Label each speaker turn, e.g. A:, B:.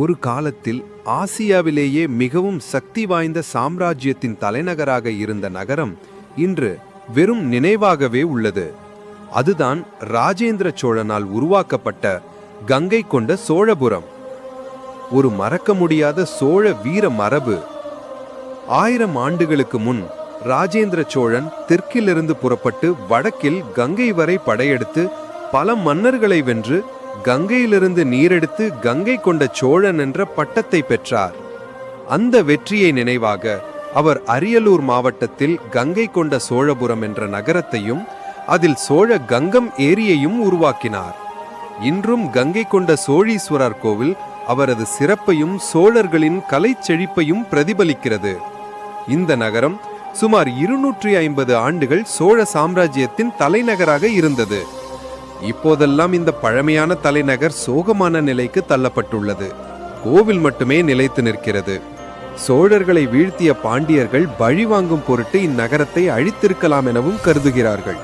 A: ஒரு காலத்தில் ஆசியாவிலேயே மிகவும் சக்தி வாய்ந்த சாம்ராஜ்யத்தின் தலைநகராக இருந்த நகரம் இன்று வெறும் நினைவாகவே உள்ளது. அதுதான் ராஜேந்திர சோழனால் உருவாக்கப்பட்ட கங்கை கொண்ட சோழபுரம். ஒரு மறக்க முடியாத சோழ வீர மரபு. 1000 ஆண்டுகளுக்கு முன் ராஜேந்திர சோழன் தெற்கிலிருந்து புறப்பட்டு வடக்கில் கங்கை வரை படையெடுத்து பல மன்னர்களை வென்று கங்கையிலிருந்து நீரெடுத்து கங்கை கொண்ட சோழன் என்ற பட்டத்தை பெற்றார். அந்த வெற்றியை நினைவாக அவர் அரியலூர் மாவட்டத்தில் கங்கை கொண்ட சோழபுரம் என்ற நகரத்தையும் அதில் சோழ கங்கம் ஏரியையும் உருவாக்கினார். இன்றும் கங்கை கொண்ட சோழீஸ்வரர் கோவில் அவரது சிறப்பையும் சோழர்களின் கலை செழிப்பையும் பிரதிபலிக்கிறது. இந்த நகரம் சுமார் 250 ஆண்டுகள் சோழ சாம்ராஜ்யத்தின் தலைநகராக இருந்தது. இப்போதெல்லாம் இந்த பழமையான தலைநகர் சோகமான நிலைக்கு தள்ளப்பட்டுள்ளது. கோவில் மட்டுமே நிலைத்து நிற்கிறது. சோழர்களை வீழ்த்திய பாண்டியர்கள் பழி வாங்கும் பொருட்டு இந்நகரத்தை அழித்திருக்கலாம் எனவும் கருதுகிறார்கள்.